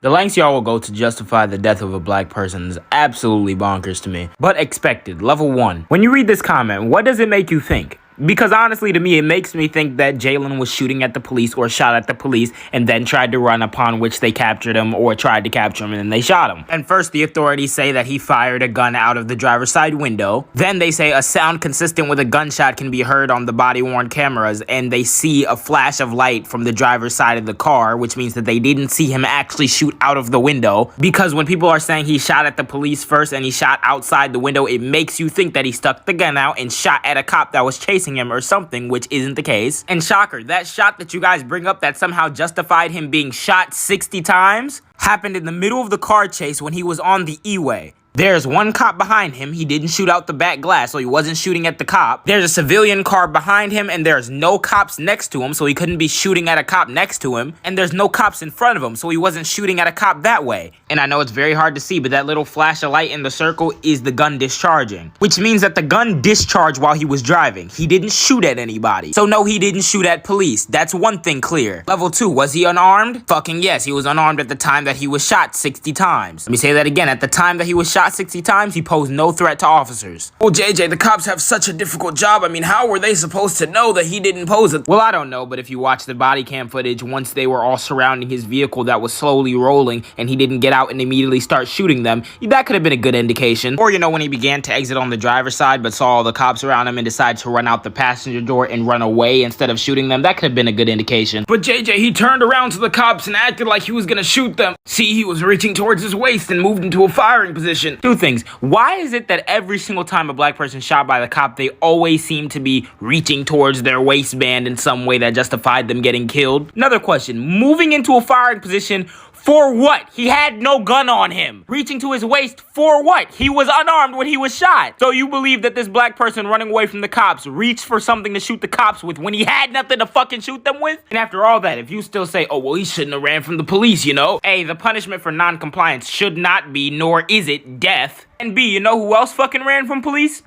The lengths y'all will go to justify the death of a black person is absolutely bonkers to me. But expected. Level 1. When you read this comment, what does it make you think? Because honestly, to me, it makes me think that Jalen was shooting at the police or shot at the police and then tried to run, upon which they captured him or tried to capture him and then they shot him. And first, the authorities say that he fired a gun out of the driver's side window. Then they say a sound consistent with a gunshot can be heard on the body-worn cameras, and they see a flash of light from the driver's side of the car, which means that they didn't see him actually shoot out of the window. Because when people are saying he shot at the police first and he shot outside the window, it makes you think that he stuck the gun out and shot at a cop that was chasing him or something, which isn't the case. And shocker, that shot that you guys bring up that somehow justified him being shot 60 times happened in the middle of the car chase when he was on the E-way. There's one cop behind him. He didn't shoot out the back glass, so he wasn't shooting at the cop. There's a civilian car behind him, and there's no cops next to him, so he couldn't be shooting at a cop next to him. And there's no cops in front of him, so he wasn't shooting at a cop that way. And I know it's very hard to see, but that little flash of light in the circle is the gun discharging, which means that the gun discharged while he was driving. He didn't shoot at anybody. So no, he didn't shoot at police. That's one thing clear. Level 2, was he unarmed? Fucking yes, he was unarmed at the time that he was shot 60 times. Let me say that again. At the time that he was shot 60 times, he posed no threat to officers. Well, JJ, the cops have such a difficult job. I mean, how were they supposed to know that he didn't pose it? Well, I don't know, but if you watch the body cam footage, once they were all surrounding his vehicle that was slowly rolling and he didn't get out and immediately start shooting them, that could have been a good indication. Or, you know, when he began to exit on the driver's side but saw all the cops around him and decided to run out the passenger door and run away instead of shooting them, that could have been a good indication. But JJ, he turned around to the cops and acted like he was gonna shoot them. See, he was reaching towards his waist and moved into a firing position. Two things. Why is it that every single time a black person shot by the cop, they always seem to be reaching towards their waistband in some way that justified them getting killed? Another question, moving into a firing position for what? He had no gun on him. Reaching to his waist for what? He was unarmed when he was shot. So you believe that this black person running away from the cops reached for something to shoot the cops with when he had nothing to fucking shoot them with? And after all that, if you still say, oh, well, he shouldn't have ran from the police, you know? A, the punishment for non-compliance should not be, nor is it, death. And B, you know who else fucking ran from police?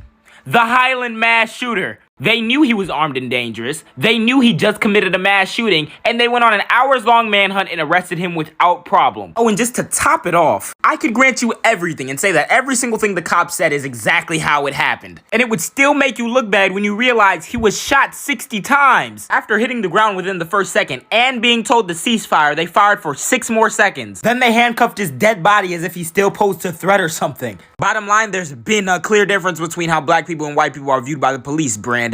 The Highland mass shooter. They knew he was armed and dangerous. They knew he just committed a mass shooting, and they went on an hours-long manhunt and arrested him without problem. Oh, and just to top it off, I could grant you everything and say that every single thing the cops said is exactly how it happened. And it would still make you look bad when you realize he was shot 60 times. After hitting the ground within the first second and being told to cease fire, they fired for 6 more seconds. Then they handcuffed his dead body as if he still posed a threat or something. Bottom line, there's been a clear difference between how black people and white people are viewed by the police, Brandon.